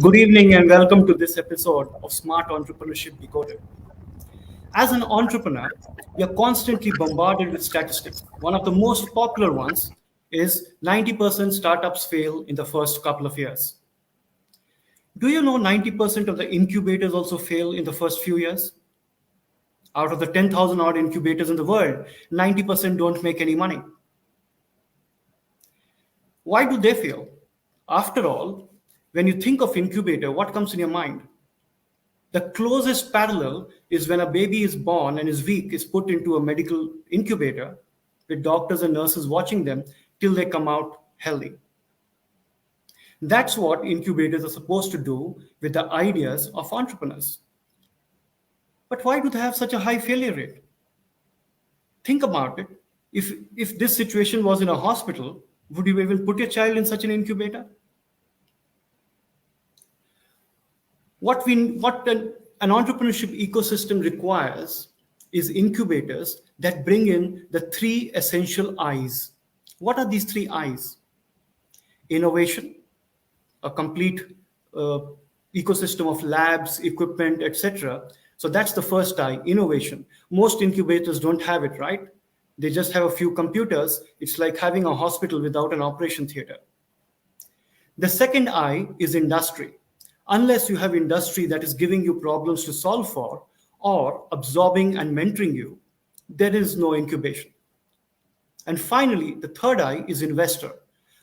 Good evening and welcome to this episode of Smart Entrepreneurship Decoded. As an entrepreneur, we are constantly bombarded with statistics. One of the most popular ones is 90% startups fail in the first couple of years. Do you know 90% of the incubators also fail in the first few years? Out of the 10,000 odd incubators in the world, 90% don't make any money. Why do they fail? After all, when you think of incubator, what comes in your mind? The closest parallel is when a baby is born and is weak, is put into a medical incubator with doctors and nurses watching them till they come out healthy. That's what incubators are supposed to do with the ideas of entrepreneurs. But why do they have such a high failure rate? Think about it. If this situation was in a hospital, would you even put your child in such an incubator? What an entrepreneurship ecosystem requires is incubators that bring in the three essential I's. What are these three I's? Innovation, a complete uh, ecosystem of labs, equipment, etc. So that's the first I, innovation. Most incubators don't have it, right? They just have a few computers. It's like having a hospital without an operation theater. The second I is industry. Unless you have industry that is giving you problems to solve for or absorbing and mentoring you, there is no incubation. And finally, the third I is investor.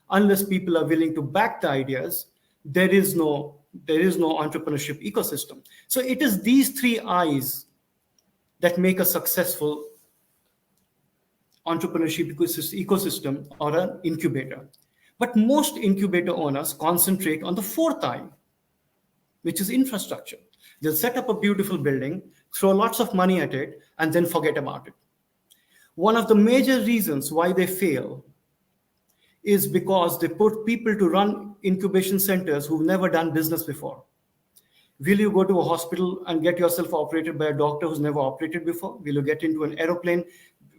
Unless people are willing to back the ideas, there is no entrepreneurship ecosystem. So it is these three I's that make a successful entrepreneurship ecosystem or an incubator. But most incubator owners concentrate on the fourth I, which is infrastructure. They'll set up a beautiful building, throw lots of money at it, and then forget about it. One of the major reasons why they fail is because they put people to run incubation centers who've never done business before. Will you go to a hospital and get yourself operated by a doctor who's never operated before? Will you get into an aeroplane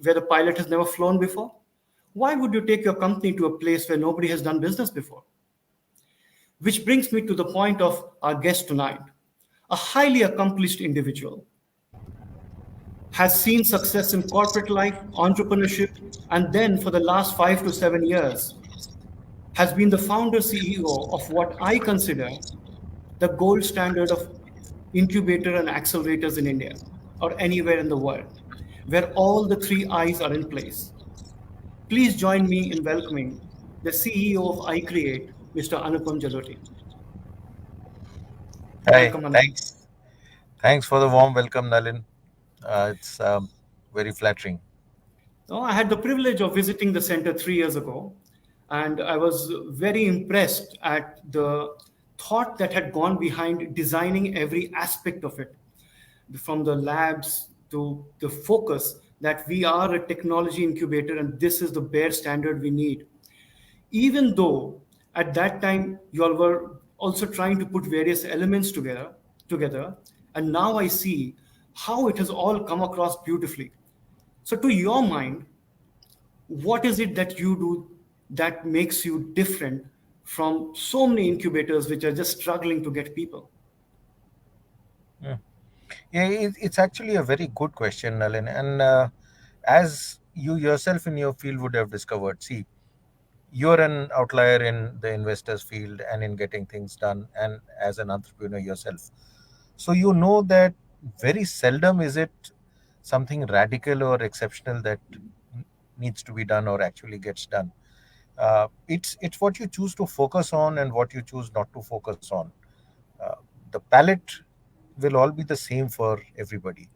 where the pilot has never flown before? Why would you take your company to a place where nobody has done business before? Which brings me to the point of our guest tonight. A highly accomplished individual has seen success in corporate life, entrepreneurship, and then for the last 5 to 7 years has been the founder CEO of what I consider the gold standard of incubator and accelerators in India or anywhere in the world, where all the three I's are in place. Please join me in welcoming the CEO of iCreate, Mr. Anupam Jalote. Hi, Welcome, Anupam. thanks. Thanks for the warm welcome, Nalin. It's very flattering. No, I had the privilege of visiting the center 3 years ago, and I was very impressed at the thought that had gone behind designing every aspect of it, from the labs to the focus that we are a technology incubator and this is the bare standard we need. Even though at that time you all were also trying to put various elements together, and now I see how it has all come across beautifully. So, to your mind, what is it that you do that makes you different from so many incubators which are just struggling to get people? Hmm. Yeah, it's actually a very good question, Nalin. And as you yourself in your field would have discovered, see, you're an outlier in the investors field and in getting things done, and as an entrepreneur yourself. So you know that very seldom is it something radical or exceptional that needs to be done or actually gets done. It's what you choose to focus on and what you choose not to focus on. Uh, the palette will all be the same for everybody.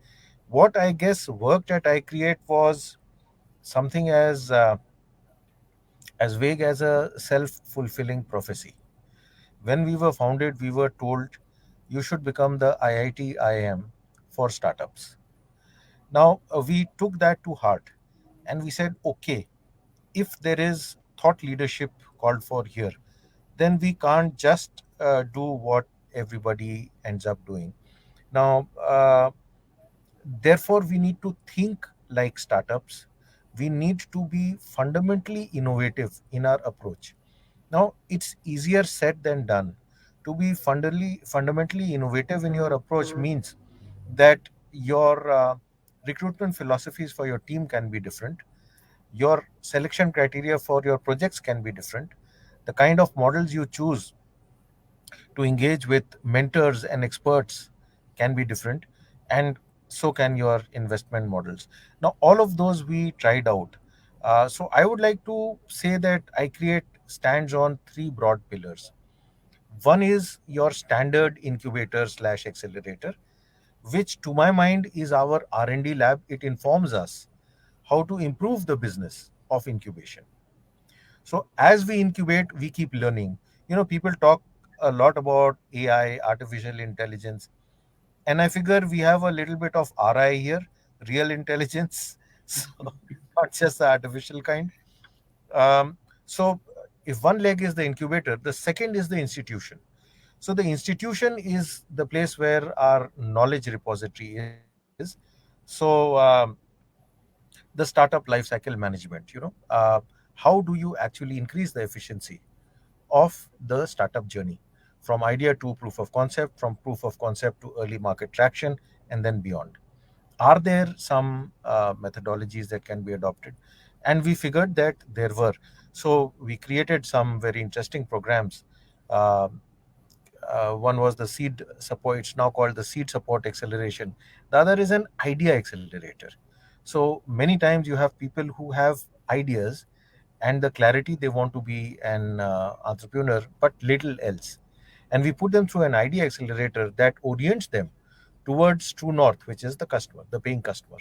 What I guess worked at iCreate was something as vague as a self-fulfilling prophecy. When we were founded, we were told you should become the IIT IIM for startups. Now we took that to heart and we said, okay, if there is thought leadership called for here, then we can't just do what everybody ends up doing. Now, therefore, we need to think like startups. We need to be fundamentally innovative in our approach. Now, it's easier said than done To be fundamentally innovative in your approach means that your recruitment philosophies for your team can be different, your selection criteria for your projects can be different, the kind of models you choose to engage with mentors and experts can be different, and so can your investment models. Now all of those we tried out. So I would like to say that I create stands on three broad pillars. One is your standard incubator slash accelerator, which to my mind is our R&D lab. It informs us how to improve the business of incubation. So as we incubate, we keep learning. People talk a lot about AI, artificial intelligence, and I figure we have a little bit of RI here, real intelligence, so not just the artificial kind. So if one leg is the incubator, the second is the institution. So the institution is the place where our knowledge repository is. So the startup life cycle management, how do you actually increase the efficiency of the startup journey from idea to proof of concept, from proof of concept to early market traction, and then beyond? Are there some methodologies that can be adopted? And we figured that there were. So we created some very interesting programs. Uh, One was the seed support, it's now called the seed support acceleration. The other is an idea accelerator. So many times you have people who have ideas and the clarity they want to be an entrepreneur, but little else. And we put them through an idea accelerator that orients them towards true north, which is the customer, the paying customer.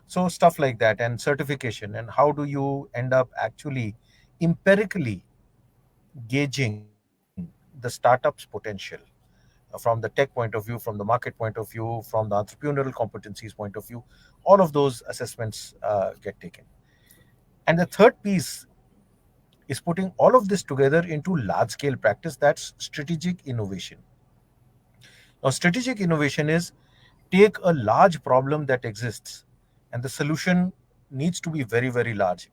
So stuff like that, and certification, and how do you end up actually empirically gauging the startup's potential from the tech point of view, from the market point of view, from the entrepreneurial competencies point of view. All of those assessments get taken. And the third piece is putting all of this together into large scale practice. That's strategic innovation. Now, strategic innovation is take a large problem that exists, and the solution needs to be very, very large.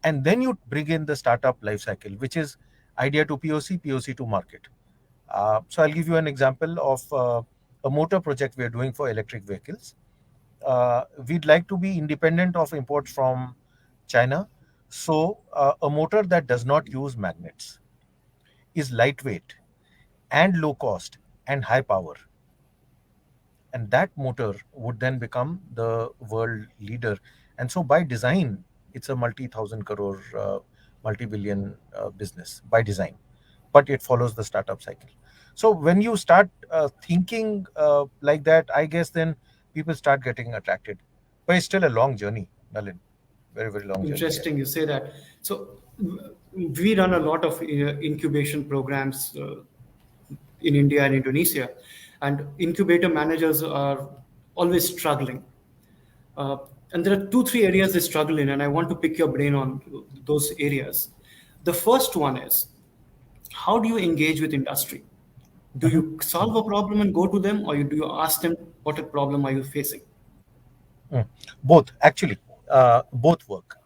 And then you bring in the startup life cycle, which is idea to POC, POC to market. So I'll give you an example of a motor project we are doing for electric vehicles. We'd like to be independent of imports from China. So a motor that does not use magnets is lightweight and low cost and high power, and that motor would then become the world leader. And so by design, it's a multi-thousand crore, multi-billion business by design, but it follows the startup cycle. So when you start thinking like that, I guess then people start getting attracted. But it's still a long journey, Nalin. Very, very long journey ahead. Interesting you say that. So we run a lot of incubation programs in India and Indonesia, and incubator managers are always struggling. Uh, and there are two, three areas they struggle in, and I want to pick your brain on those areas. The first one is, how do you engage with industry? Do Mhm. you solve a problem and go to them, or do you ask them what a problem are you facing? Mm. Both, actually, both work.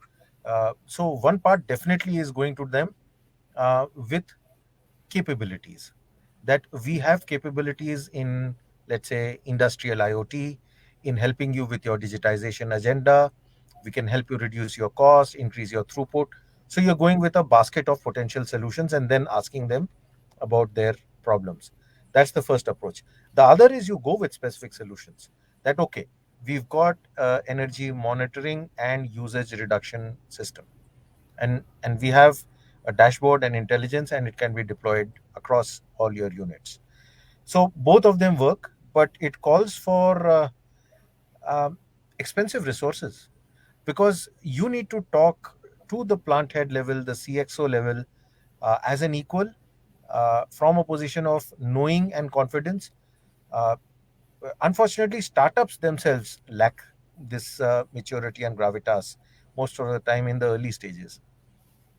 So one part definitely is going to them with capabilities, that we have capabilities in, let's say, industrial IoT, in helping you with your digitization agenda. We can help you reduce your cost, increase your throughput. So you're going with a basket of potential solutions and then asking them about their problems. That's the first approach. The other is you go with specific solutions, that okay, we've got energy monitoring and usage reduction system, and we have a dashboard and intelligence, and it can be deployed across all your units. So both of them work, but it calls for um, expensive resources, because you need to talk to the plant head level, the CXO level, as an equal, from a position of knowing and confidence. uh, Unfortunately, startups themselves lack this maturity and gravitas most of the time in the early stages,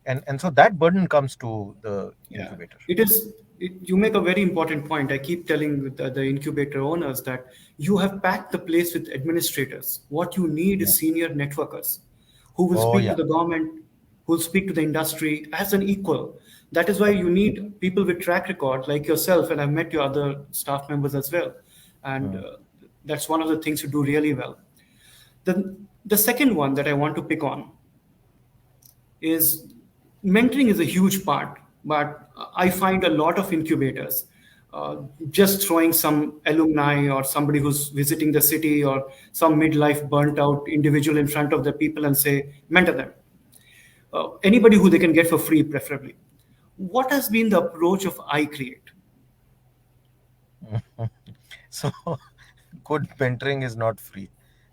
and so that burden comes to the Yeah, incubator. it is. You make a very important point. I keep telling the incubator owners that you have packed the place with administrators. What you need Yeah. is senior networkers who will Oh speak to yeah. the government, who will speak to the industry as an equal. That is why you need people with track record like yourself, and I've met your other staff members as well. And Mm. that's one of the things you do really well. The second one that I want to pick on is mentoring is a huge part, but I find a lot of incubators uh, just throwing some alumni or somebody who's visiting the city or some midlife burnt out individual in front of the people and say, mentor them. Anybody who they can get for free, preferably. What has been the approach of iCreate? So good mentoring is not free.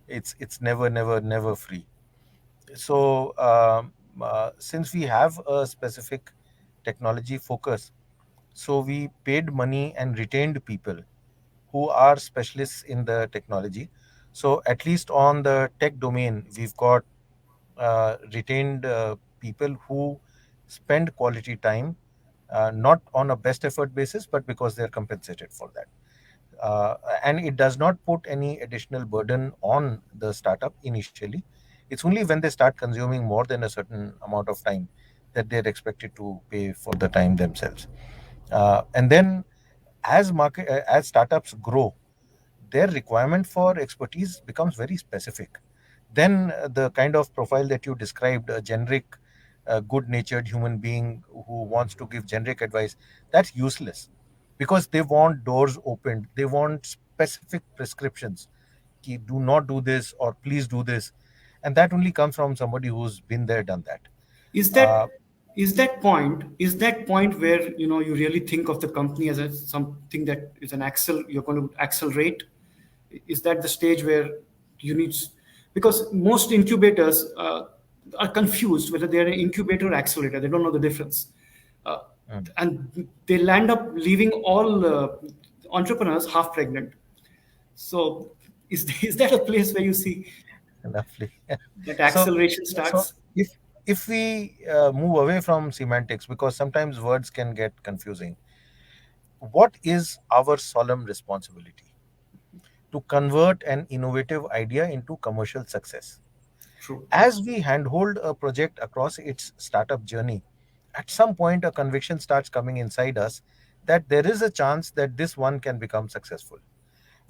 It's never free. So since we have a specific technology focus, so we paid money and retained people who are specialists in the technology. So at least on the tech domain, we've got retained people who spend quality time, not on a best effort basis, but because they're compensated for that. And it does not put any additional burden on the startup initially. It's only when they start consuming more than a certain amount of time that they're expected to pay for the time themselves. And then as startups grow, their requirement for expertise becomes very specific. Then the kind of profile that you described, a generic good natured human being who wants to give generic advice, that's useless, because they want doors opened, they want specific prescriptions. Ki, do not do this, or please do this. And that only comes from somebody who's been there, done that. Is uh, that point where you really think of the company as something that is an you're going to accelerate? Is that the stage where you need, because most incubators are confused whether they're an incubator or accelerator. They don't know the difference, uh, mm, and they land up leaving all entrepreneurs half pregnant. So is that a place where you see Lovely. that so acceleration so starts? if we move away from semantics, because sometimes words can get confusing, what is our solemn responsibility? To convert an innovative idea into commercial success. True. As we handhold a project across its startup journey, at some point a conviction starts coming inside us that there is a chance that this one can become successful.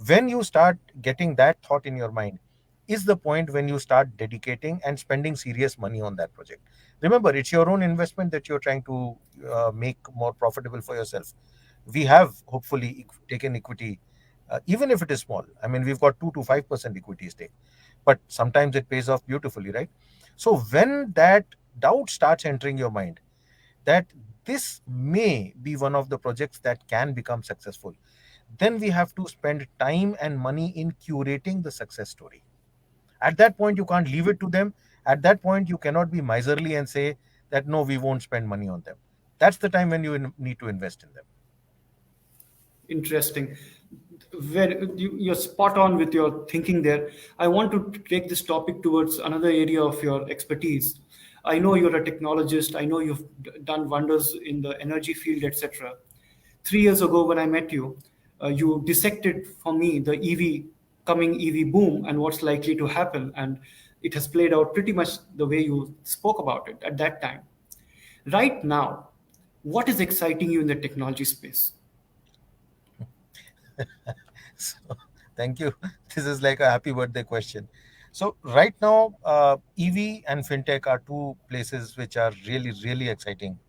When you start getting that thought in your mind is the point when you start dedicating and spending serious money on that project. Remember, it's your own investment that you're trying to make more profitable for yourself. We have hopefully taken equity, even if it is small. I mean, we've got 2 to 5% equity stake, but sometimes it pays off beautifully, right? So when that doubt starts entering your mind that this may be one of the projects that can become successful, then we have to spend time and money in curating the success story. At that point, you can't leave it to them. At that point, you cannot be miserly and say that no, we won't spend money on them. That's the time when you need to invest in them. Interesting. You're spot on with your thinking there. I want to take this topic towards another area of your expertise. I know you're a technologist. I know you've done wonders in the energy field, etc. 3 years ago, when I met you, you dissected for me the coming EV boom and what's likely to happen, and it has played out pretty much the way you spoke about it at that time. Right now, what is exciting you in the technology space? So, thank you. This is like a happy birthday question. So right now, EV and fintech are two places which are really exciting.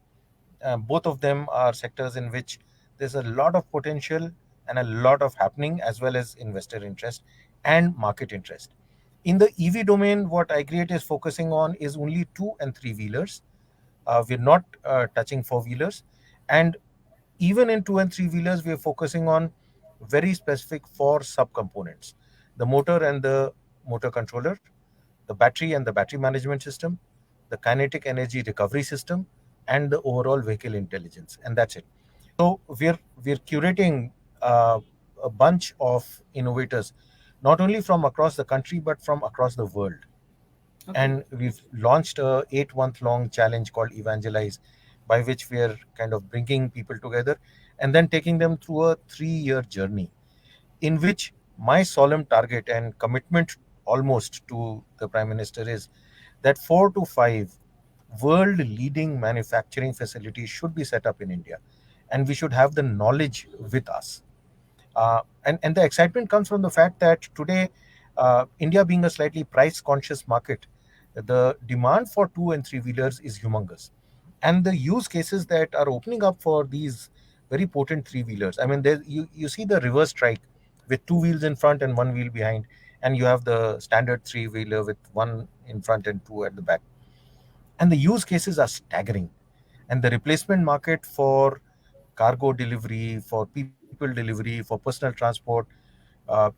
Both of them are sectors in which there's a lot of potential and a lot of happening, as well as investor interest and market interest. In the EV domain, what iCreate is focusing on is only two and three wheelers. We're not touching four wheelers. And even in two and three wheelers, we're focusing on very specific four subcomponents: the motor and the motor controller, the battery and the battery management system, the kinetic energy recovery system, and the overall vehicle intelligence. And that's it. So we're curating a bunch of innovators, not only from across the country but from across the world. Okay. And we've launched a 8 month long challenge called Evangelize, by which we are kind of bringing people together and then taking them through a 3 year journey, in which my solemn target and commitment almost to the Prime Minister is that 4 to 5 world leading manufacturing facilities should be set up in India, and we should have the knowledge with us. And the excitement comes from the fact that today, India being a slightly price conscious market, the demand for two and three wheelers is humongous. And the use cases that are opening up for these very potent three wheelers, I mean, you see the reverse strike with two wheels in front and one wheel behind, and you have the standard three wheeler with one in front and two at the back. And the use cases are staggering. And the replacement market for cargo delivery, for people delivery, for personal transport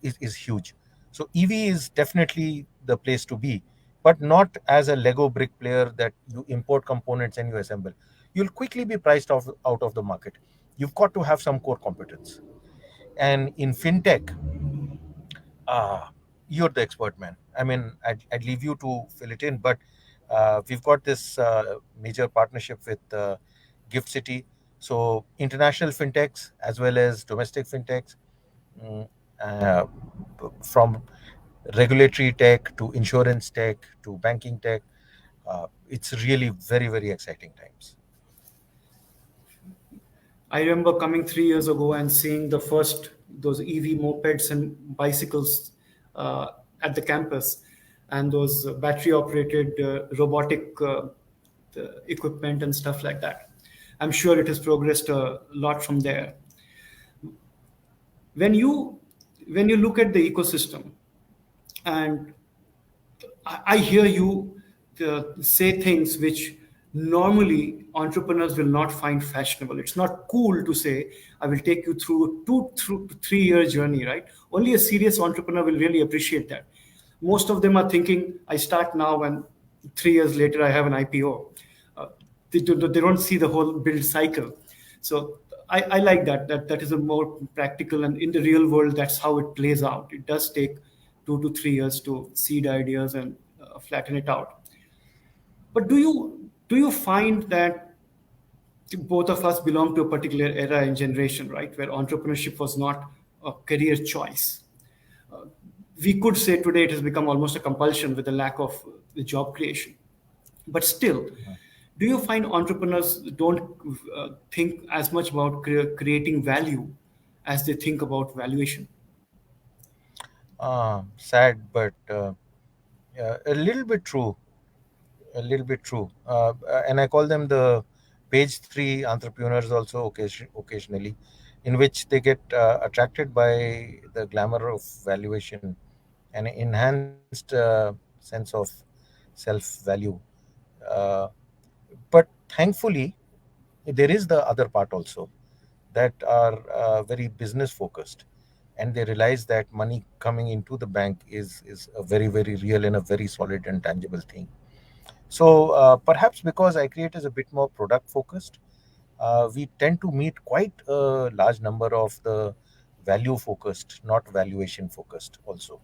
is huge. So EV is definitely the place to be, but not as a Lego brick player that you import components and you assemble. You'll quickly be priced out of the market. You've got to have some core competence. And in fintech, Ah, you're the expert, man. I mean, I'd leave you to fill it in, but we've got this major partnership with Gift City. So, international fintechs as well as domestic fintechs, mm, uh, from regulatory tech to insurance tech to banking tech. It's really very, very exciting times. I remember coming 3 years ago and seeing the first those EV mopeds and bicycles uh, at the campus, and those battery operated robotic equipment and stuff like that. I'm sure it has progressed a lot from there. When you when you look at the ecosystem, and I hear you say things which normally entrepreneurs will not find fashionable. It's not cool to say, I will take you through through 3 year journey, right? Only a serious entrepreneur will really appreciate that. Most of them are thinking, I start now and 3 years later I have an IPO. Uh, they don't see the whole build cycle. So I like that is a more practical, and in the real world, that's how it plays out. It does take 2 to 3 years to seed ideas and flatten it out. But do you find that both of us belong to a particular era and generation, right, where entrepreneurship was not a career choice? We could say today it has become almost a compulsion with the lack of the job creation. But still, do you find entrepreneurs don't think as much about creating value as they think about valuation? Sad, but yeah, a little bit true. A little bit true. And I call them the page three entrepreneurs also occasionally, in which they get attracted by the glamour of valuation and enhanced sense of self value. Uh, but thankfully, there is the other part also that are very business focused, and they realize that money coming into the bank is a very, very real and a very solid and tangible thing. So perhaps because I create is a bit more product focused, we tend to meet quite a large number of the value focused, not valuation focused also.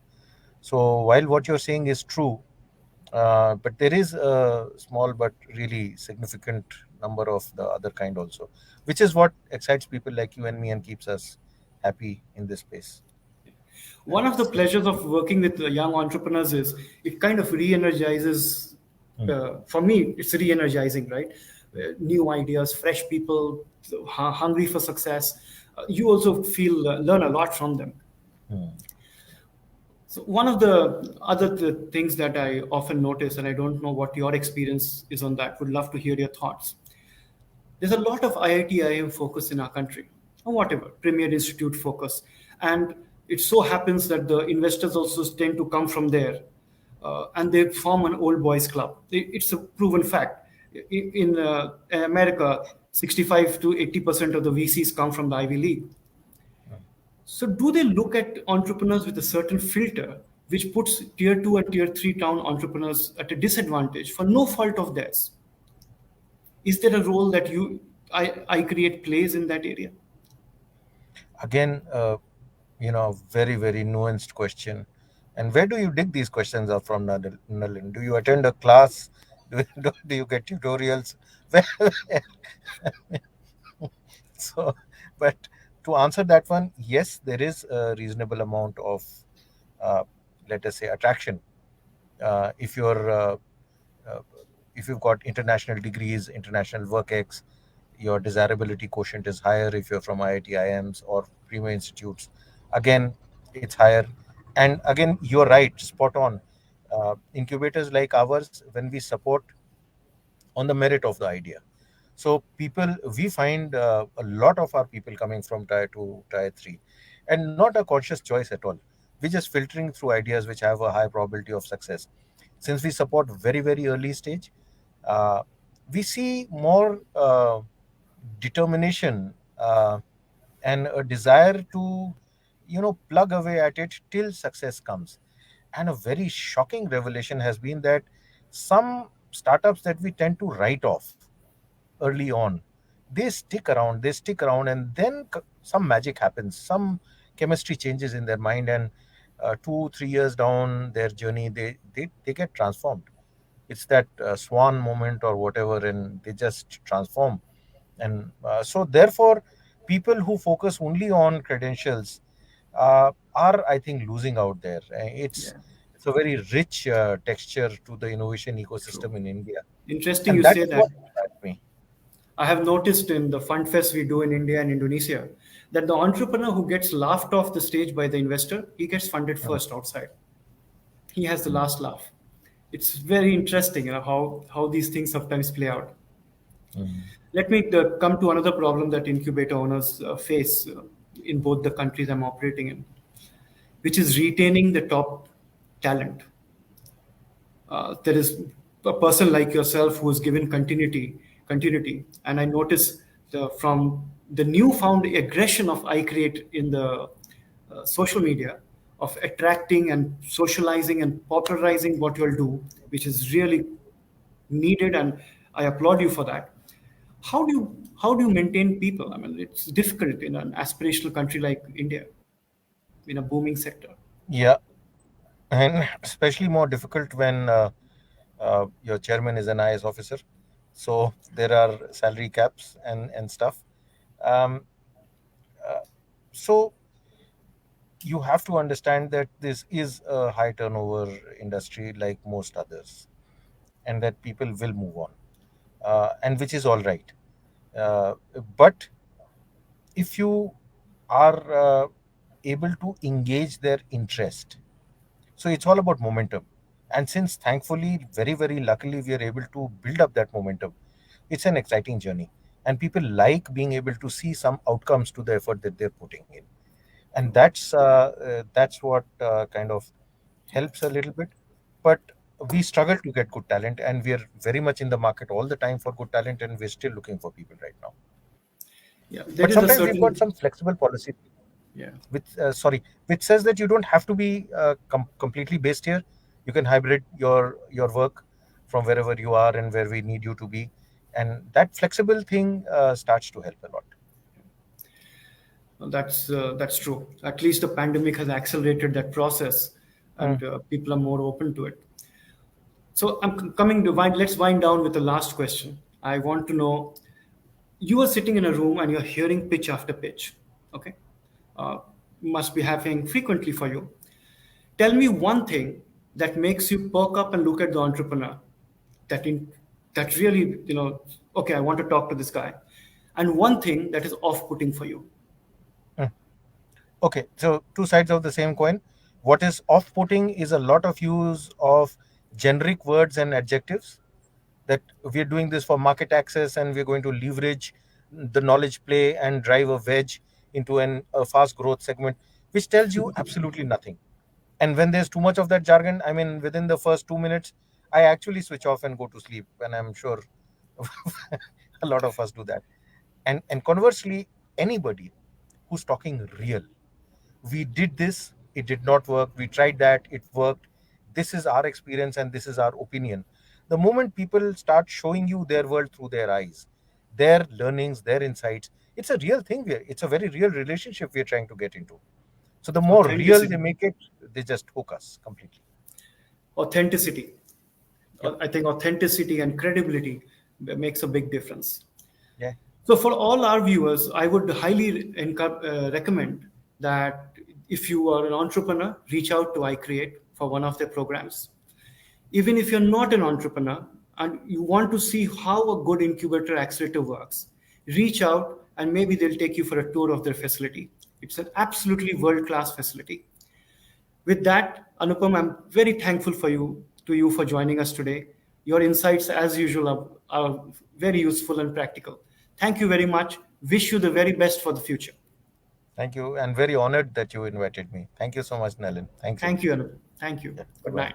So while what you're saying is true, but there is a small but really significant number of the other kind also, which is what excites people like you and me and keeps us happy in this space. One of the pleasures of working with young entrepreneurs is it kind of re-energizes. Mm, For me, it's re-energizing, right? New ideas, fresh people, hungry for success. You also feel learn a lot from them. mm, So one of the other things that I often notice, and I don't know what your experience is on that, would love to hear your thoughts. There's a lot of IIT IIM focus in our country, or whatever, premier institute focus. And it so happens that the investors also tend to come from there, and they form an old boys club. It's a proven fact. In America, 65 to 80% of the VCs come from the Ivy League. So, do they look at entrepreneurs with a certain filter, which puts tier two and tier three town entrepreneurs at a disadvantage for no fault of theirs? Is there a role that I create plays in that area? again, very, very nuanced question. And where do you dig these questions up from, Nalin? Do you attend a class? Do you get tutorials? Well, so, but to answer that one, yes, there is a reasonable amount of, uh, let us say, attraction if you're uh, if you've got international degrees, international work ex, your desirability quotient is higher. If you're from IIT, IIMs, or premier institutes, again, it's higher. And again, you're right, spot on. Incubators like ours, when we support on the merit of the idea. So people, we find a lot of our people coming from tier 2, tier 3, and not a conscious choice at all. We're just filtering through ideas which have a high probability of success. Since we support very, very early stage, uh, we see more determination and a desire to, plug away at it till success comes. And a very shocking revelation has been that some startups that we tend to write off early on, they stick around, and then some magic happens, some chemistry changes in their mind, and 2 3 years down their journey, they get transformed. It's that swan moment or whatever, and they just transform. And so therefore, people who focus only on credentials are, I think, losing out there. Yeah, It's a very rich texture to the innovation true. ecosystem in India, Interesting and you that say is that. what inspires me. I have noticed in the fund fest we do in India and Indonesia that the entrepreneur who gets laughed off the stage by the investor, he gets funded Mm, first outside. He has the mm, last laugh. It's very interesting, how these things sometimes play out. mm. Let me come to another problem that incubator owners face in both the countries I'm operating in, which is retaining the top talent. There is a person like yourself who is given continuity, and I notice from the newfound aggression of I create in the social media of attracting and socializing and popularizing what you'll do, which is really needed, and I applaud you for that. How do you maintain people? I mean, it's difficult in an aspirational country like India, in a booming sector. Yeah, and especially more difficult when your chairman is an IS officer. So there are salary caps and stuff. Um, so you have to understand that this is a high turnover industry like most others, and that people will move on, and which is all right. Uh, but if you are able to engage their interest, so it's all about momentum. And since thankfully, very, very luckily, we are able to build up that momentum, it's an exciting journey. And people like being able to see some outcomes to the effort that they're putting in. And True. that's what kind of Yeah. helps a little bit. But we struggle to get good talent, and we are very much in the market all the time for good talent, and we're still looking for people right now. Yeah, there But is a sometimes we've got certain. some flexible policy Yeah. which says that you don't have to be completely based here. You can hybrid your work from wherever you are and where we need you to be, and that flexible thing starts to help a lot. Well, that's true. At least the pandemic has accelerated that process, and Mm, people are more open to it. So I'm coming to wind. Let's wind down with the last question. I want to know: you are sitting in a room and you're hearing pitch after pitch. Okay, uh, must be happening frequently for you. Tell me one thing that makes you perk up and look at the entrepreneur. That in that really, okay, I want to talk to this guy. And one thing that is off-putting for you. mm. Okay, so two sides of the same coin. What is off-putting is a lot of use of generic words and adjectives, that we're doing this for market access and we're going to leverage the knowledge play and drive a wedge into a fast growth segment, which tells you absolutely nothing. And when there's too much of that jargon, I mean, within the first 2 minutes, I actually switch off and go to sleep. And I'm sure a lot of us do that. And conversely, anybody who's talking real, we did this, it did not work, we tried that, it worked, this is our experience and this is our opinion. The moment people start showing you their world through their eyes, their learnings, their insights, it's a real thing. It's a very real relationship we're trying to get into. So the more real they Authenticity. make it, they just hook us completely. Authenticity. Yep. I think authenticity and credibility makes a big difference. Yeah. So, for all our viewers, I would highly recommend that if you are an entrepreneur, reach out to iCreate for one of their programs. Even if you're not an entrepreneur, and you want to see how a good incubator accelerator works, reach out and maybe they'll take you for a tour of their facility. It's an absolutely world-class facility. With that, Anupam, I'm very thankful to you for joining us today. Your insights, as usual, are very useful and practical. Thank you very much. Wish you the very best for the future. Thank you, and very honored that you invited me. Thank you so much, Nalin. Thank you. Thank you, Anupam. Thank you. Yeah, bye Good bye. night.